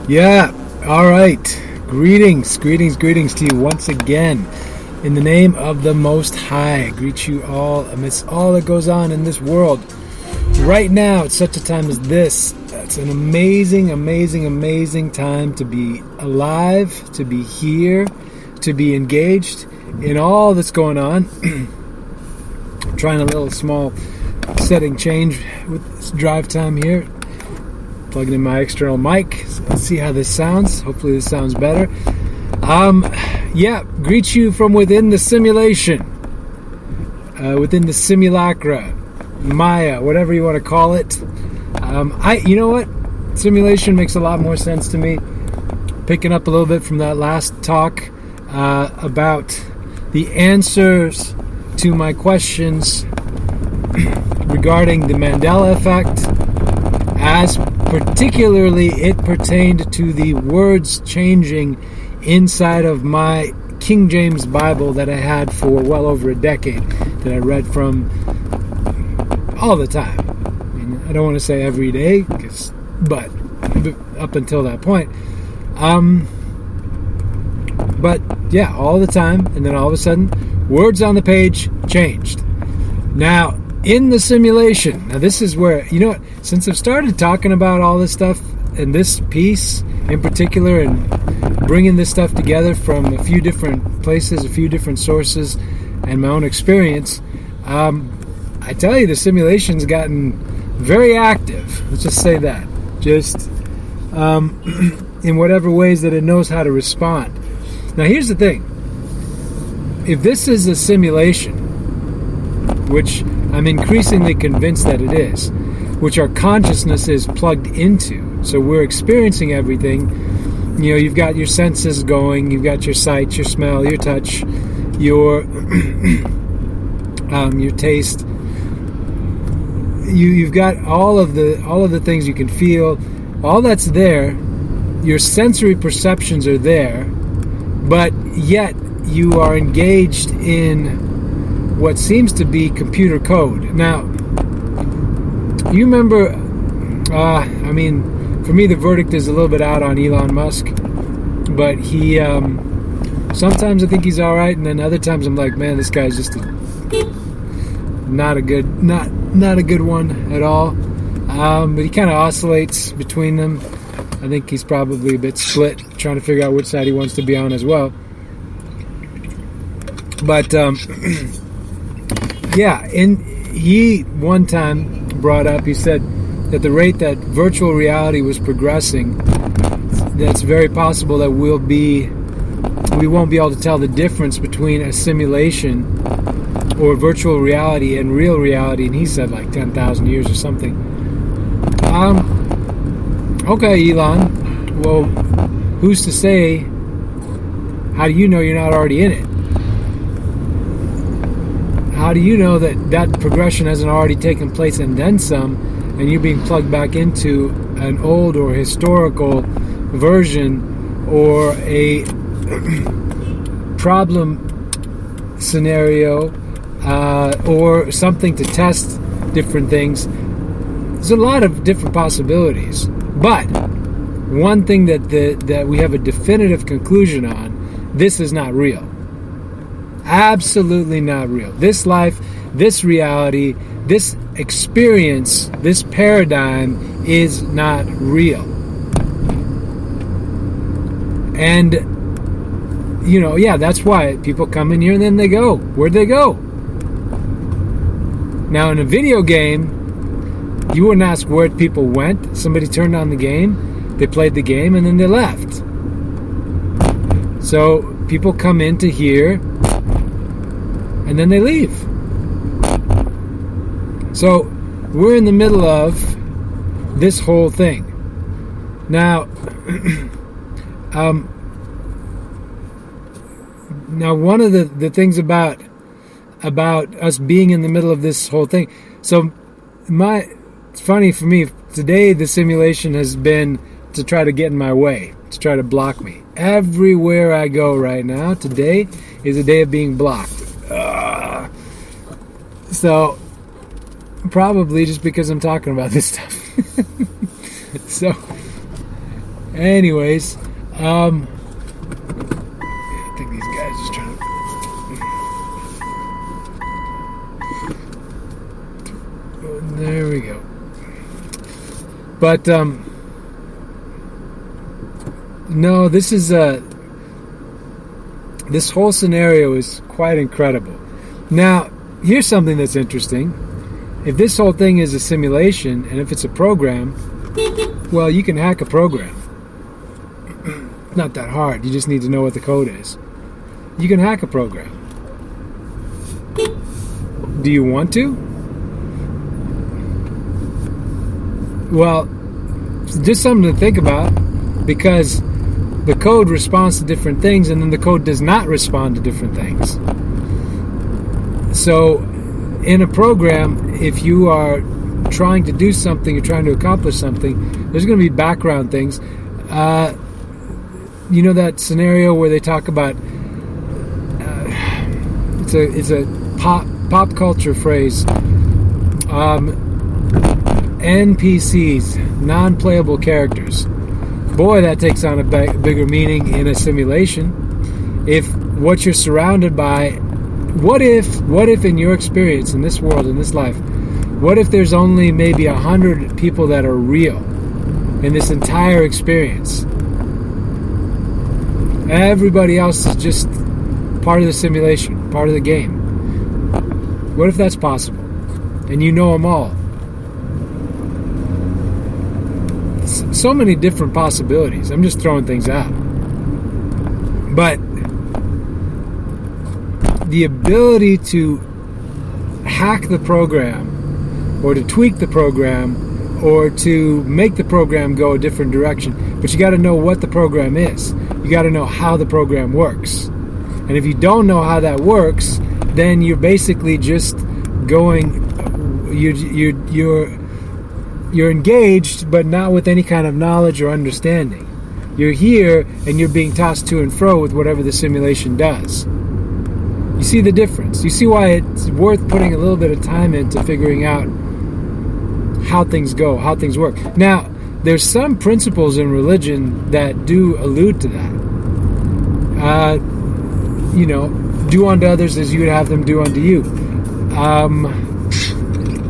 Yeah, all right. Greetings to you once again. In the name of the Most High, I greet you all amidst all that goes on in this world. Right now, at such a time as this, it's an amazing time to be alive, to be here, to be engaged in all that's going on. I'm trying a little small setting change with this drive time here. Plugging in my external mic. So let's see how this sounds. Hopefully this sounds better. Greet you from within the simulation. Within the simulacra. Maya, whatever you want to call it. You know what? Simulation makes a lot more sense to me. Picking up a little bit from that last talk about the answers to my questions regarding the Mandela effect, as particularly it pertained to the words changing inside of my King James Bible that I had for well over a decade, that I read from all the time. I mean, I don't want to say every day, but up until that point. But yeah, all the time, and then all of a sudden, words on the page changed. Now, in the simulation, now this is where, you know what, since I've started talking about all this stuff, and this piece in particular, and bringing this stuff together from a few different places, a few different sources, and my own experience, I tell you, the simulation's gotten very active. Let's just say that. Just in whatever ways that it knows how to respond. Now, here's the thing. If this is a simulation, which I'm increasingly convinced that it is, which our consciousness is plugged into, so we're experiencing everything. You know, you've got your senses going, you've got your sight, your smell, your touch, your taste. You've got all of the things you can feel. All that's there. Your sensory perceptions are there, but yet you are engaged in what seems to be computer code. Now, you remember, for me the verdict is a little bit out on Elon Musk, but he, sometimes I think he's alright, and then other times I'm like, man, this guy's just not a good one at all. But he kind of oscillates between them. I think he's probably a bit split, trying to figure out which side he wants to be on as well. But, he one time brought up, he said that the rate that virtual reality was progressing, that's very possible that we won't be able to tell the difference between a simulation or virtual reality and real reality, and he said like 10,000 years or something. Okay, Elon, well, who's to say, how do you know you're not already in it? How do you know that progression hasn't already taken place and then some, and you're being plugged back into an old or historical version or a problem scenario or something to test different things? There's a lot of different possibilities. But one thing that we have a definitive conclusion on, this is not real. Absolutely not real. This life, this reality, this experience, this paradigm is not real. And, that's why people come in here and then they go. Where'd they go? Now, in a video game, you wouldn't ask where people went. Somebody turned on the game, they played the game, and then they left. So, people come into here, and then they leave. So, we're in the middle of this whole thing. Now, one of the things about us being in the middle of this whole thing, so it's funny for me, today the simulation has been to try to get in my way, to try to block me. Everywhere I go right now, today is a day of being blocked. So, probably just because I'm talking about this stuff. So, Anyways, I think these guys are just trying to... There we go. But, no, this is this whole scenario is quite incredible. Now, here's something that's interesting. If this whole thing is a simulation, and if it's a program, well, you can hack a program. Not that hard. You just need to know what the code is. You can hack a program. Do you want to? Well, just something to think about, because the code responds to different things, and then the code does not respond to different things. So, in a program, if you are trying to do something, you're trying to accomplish something, there's going to be background things. You know that scenario where they talk about it's a pop culture phrase, NPCs, non-playable characters. Boy, that takes on a bigger meaning in a simulation. If what you're surrounded by, what if in your experience in this world, in this life, what if there's only maybe 100 people that are real in this entire experience? Everybody else is just part of the simulation, part of the game. What if that's possible? And you know them all. So many different possibilities. I'm just throwing things out. But the ability to hack the program, or to tweak the program, or to make the program go a different direction, but you got to know what the program is. You got to know how the program works. And if you don't know how that works, then you're basically just going, you're engaged, but not with any kind of knowledge or understanding. You're here, and you're being tossed to and fro with whatever the simulation does. You see the difference. You see why it's worth putting a little bit of time into figuring out how things go, how things work. Now, there's some principles in religion that do allude to that. Do unto others as you would have them do unto you.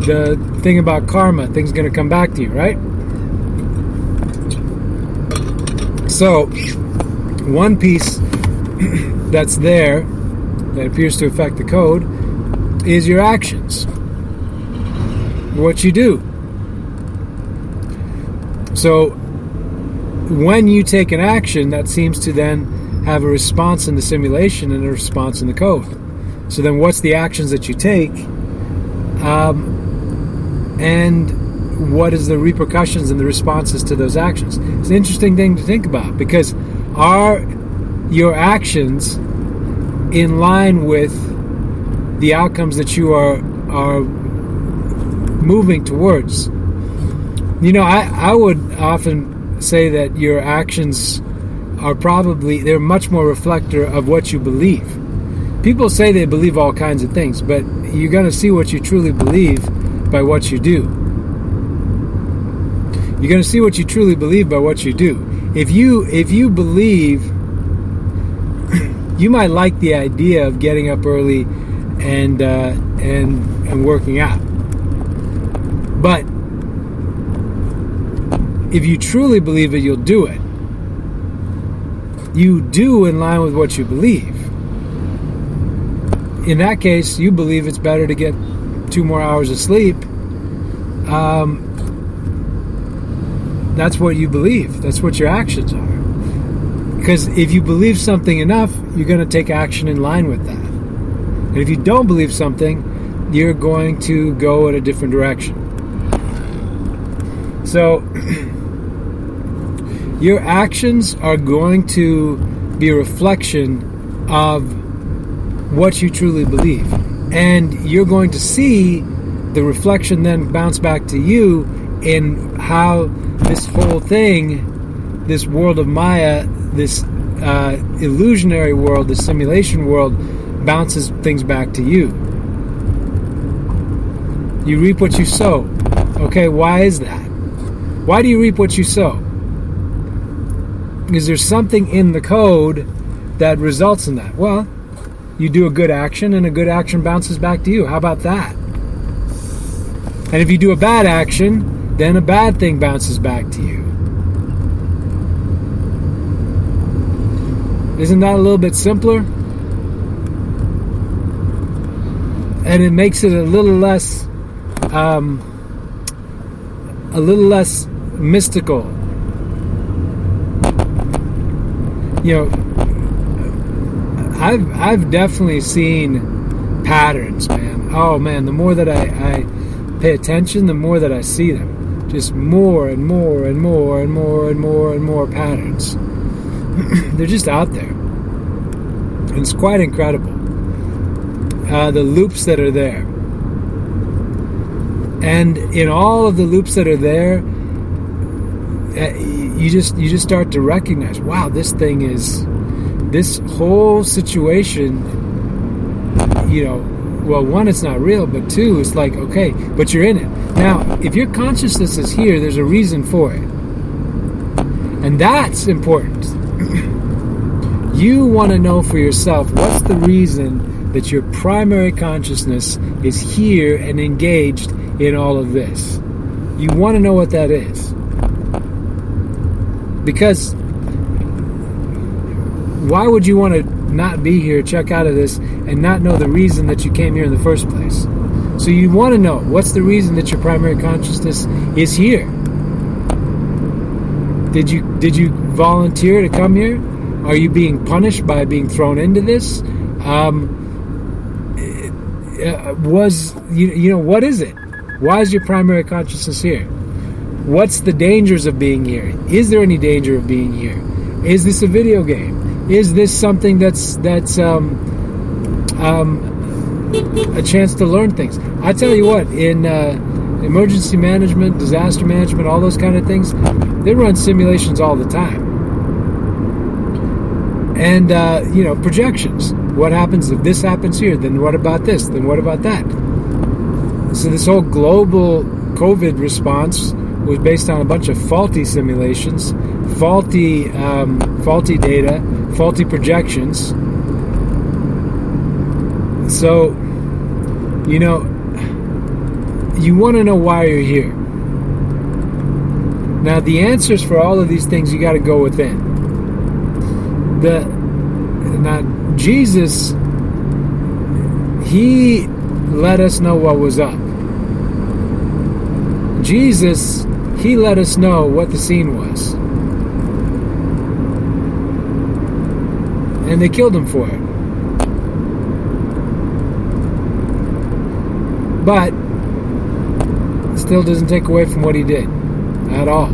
The thing about karma, things going to come back to you, right? So, one piece that's there that appears to affect the code is your actions, what you do. So, when you take an action, that seems to then have a response in the simulation and a response in the code. So then what's the actions that you take? And what is the repercussions and the responses to those actions? It's an interesting thing to think about, because are your actions in line with the outcomes that you are moving towards? I would often say that your actions are they're much more reflector of what you believe. People say they believe all kinds of things, but you're going to see what you truly believe by what you do. You're going to see what you truly believe by what you do. If you believe, you might like the idea of getting up early and working out. But if you truly believe it, you'll do it. You do in line with what you believe. In that case, you believe it's better to get 2 more hours of sleep. That's what you believe. That's what your actions are. Because if you believe something enough, you're going to take action in line with that. And if you don't believe something, you're going to go in a different direction. So, your actions are going to be a reflection of what you truly believe. And you're going to see the reflection then bounce back to you in how this whole thing, this world of Maya, this illusionary world, this simulation world, bounces things back to you. You reap what you sow. Okay, why is that? Why do you reap what you sow? is there something in the code that results in that? Well, you do a good action, and a good action bounces back to you. How about that? And if you do a bad action, then a bad thing bounces back to you. Isn't that a little bit simpler? And it makes it a little less mystical. You know, I've definitely seen patterns, man. Oh man, the more that I pay attention, the more that I see them. Just more and more and more and more and more and more patterns. They're just out there. And it's quite incredible. The loops that are there. And in all of the loops that are there, you just start to recognize, wow, this whole situation, well, one, it's not real, but two, it's like, okay, but you're in it. Now, if your consciousness is here, there's a reason for it. And that's important. You want to know for yourself, what's the reason that your primary consciousness is here and engaged in all of this? You want to know what that is. Because why would you want to not be here, check out of this, and not know the reason that you came here in the first place? So you want to know, what's the reason that your primary consciousness is here? Did you volunteer to come here? Are you being punished by being thrown into this? What is it? Why is your primary consciousness here? What's the dangers of being here? Is there any danger of being here? Is this a video game? Is this something that's a chance to learn things? I tell you what, in emergency management, disaster management, all those kind of things, they run simulations all the time. And, projections. What happens if this happens here? Then what about this? Then what about that? So this whole global COVID response was based on a bunch of faulty simulations, faulty data, faulty projections. So, you want to know why you're here. Now, the answers for all of these things, you got to go within. Now, Jesus, he let us know what was up. Jesus, he let us know what the scene was. And they killed him for it. But still doesn't take away from what he did at all.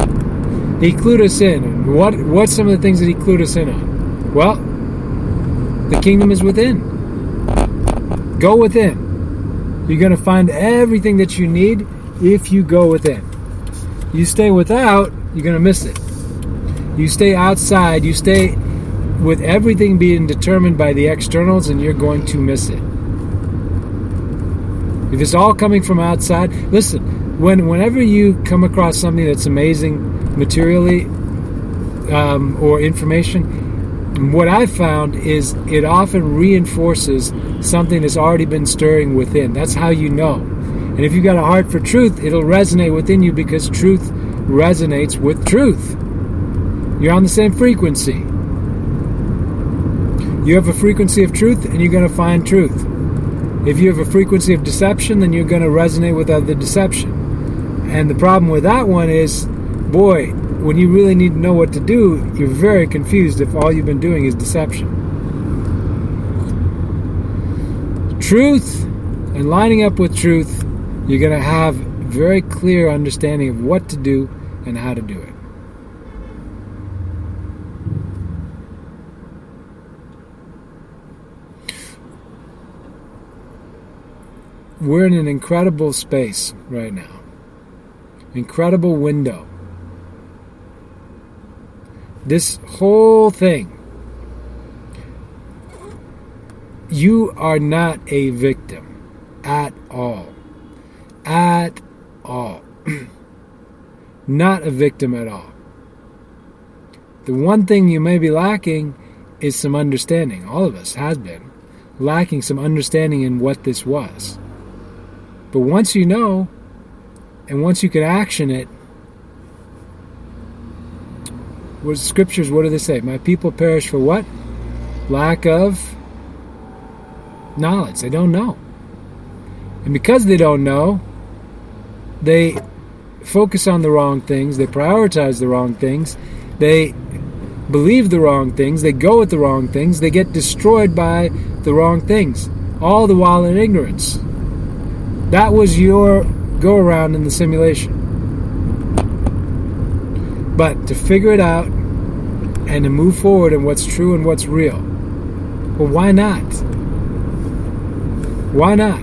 He clued us in. What's some of the things that he clued us in on? Well, the kingdom is within. Go within. You're going to find everything that you need if you go within. You stay without, you're going to miss it. You stay outside, you stay with everything being determined by the externals, and you're going to miss it. If it's all coming from outside, listen, whenever you come across something that's amazing materially or information, what I've found is it often reinforces something that's already been stirring within. That's how you know. And if you've got a heart for truth, it'll resonate within you because truth resonates with truth. You're on the same frequency. You have a frequency of truth, and you're going to find truth. If you have a frequency of deception, then you're going to resonate with other deception. And the problem with that one is, boy, when you really need to know what to do, you're very confused if all you've been doing is deception. Truth and lining up with truth, you're going to have very clear understanding of what to do and how to do it. We're in an incredible space right now. Incredible window. This whole thing, you are not a victim at all. At all. Not a victim at all. The one thing you may be lacking is some understanding. All of us has been lacking some understanding in what this was. But once you know, and once you can action it, what scriptures, what do they say? My people perish for what? Lack of knowledge. They don't know. And because they don't know, they focus on the wrong things, they prioritize the wrong things, they believe the wrong things, they go with the wrong things, they get destroyed by the wrong things, all the while in ignorance. That was your go-around in the simulation. But to figure it out and to move forward in what's true and what's real, well, why not? Why not?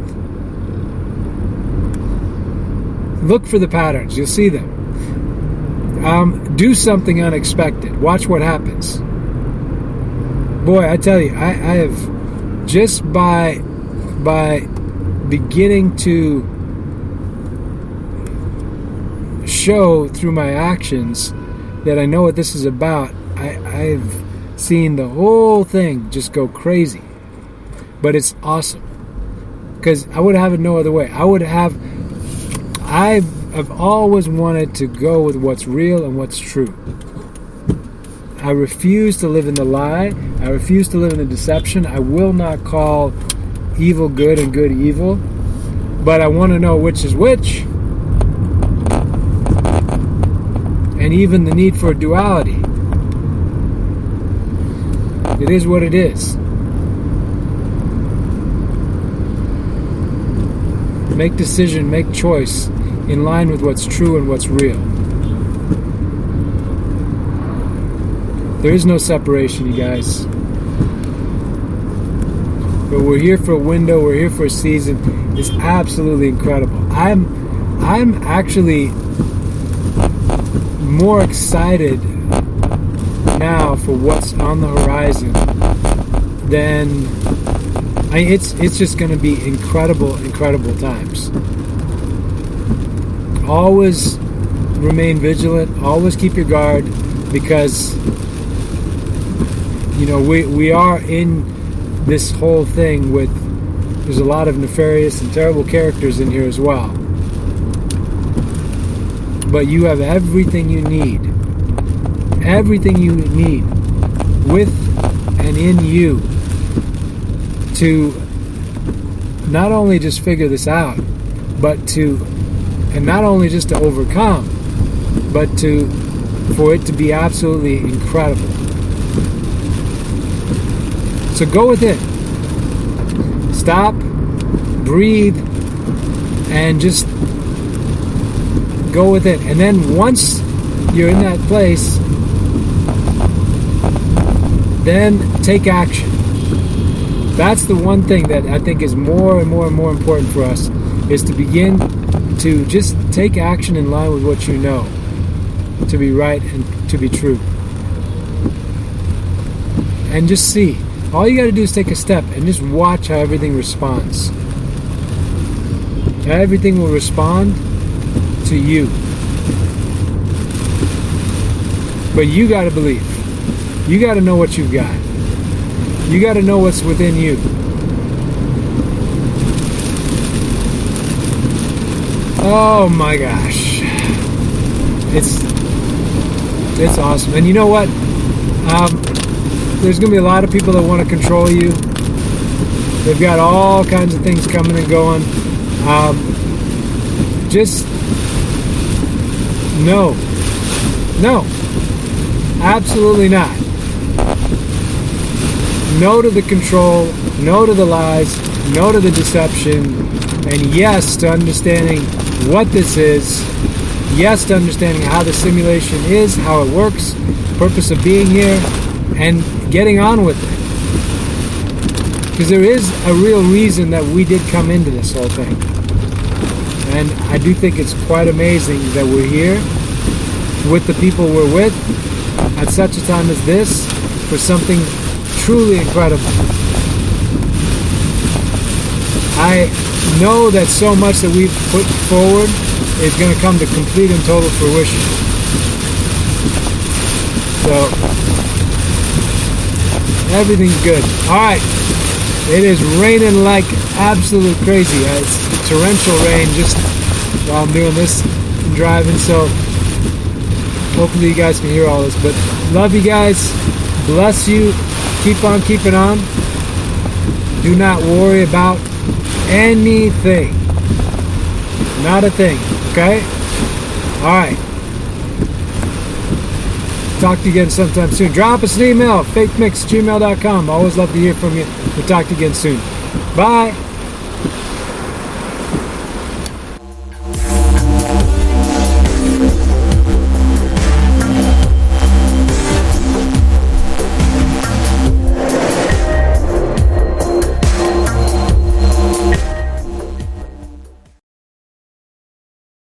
Look for the patterns. You'll see them. Do something unexpected. Watch what happens. Boy, I tell you, I have, just by beginning to show through my actions that I know what this is about, I've seen the whole thing just go crazy. But it's awesome. Because I would have it no other way. I've always wanted to go with what's real and what's true. I refuse to live in the lie. I refuse to live in the deception. I will not call evil good and good evil. But I want to know which is which. And even the need for duality. It is what it is. Make decision, make choice in line with what's true and what's real. There is no separation, you guys. But we're here for a window, we're here for a season. It's absolutely incredible. I'm actually more excited now for what's on the horizon than it's just going to be incredible times. Always remain vigilant, always keep your guard, because we are in this whole thing with, there's a lot of nefarious and terrible characters in here as well. But you have everything you need with and in you to not only just figure this out, but not only just to overcome, but for it to be absolutely incredible. So go with it. Stop, breathe, and just go with it. And then once you're in that place, then take action. That's the one thing that I think is more and more and more important for us, is to begin to just take action in line with what you know to be right and to be true. And just see. All you got to do is take a step and just watch how everything responds. Everything will respond to you. But you got to believe. You got to know what you've got. You got to know what's within you. Oh my gosh. It's awesome. And you know what? There's going to be a lot of people that want to control you. They've got all kinds of things coming and going. Just no. Absolutely not. No to the control, no to the lies, no to the deception, and yes to understanding what this is, yes to understanding how the simulation is, how it works, purpose of being here, and getting on with it. Because there is a real reason that we did come into this whole thing. And I do think it's quite amazing that we're here with the people we're with at such a time as this for something truly incredible. I know that so much that we've put forward is going to come to complete and total fruition. So everything's good. All right. It is raining like absolute crazy. It's torrential rain just while I'm doing this and driving. So hopefully you guys can hear all this. But love you guys. Bless you. Keep on keeping on. Do not worry about anything. Not a thing. Okay? Alright. Talk to you again sometime soon. Drop us an email. faithmix@gmail.com. Always love to hear from you. We'll talk to you again soon. Bye.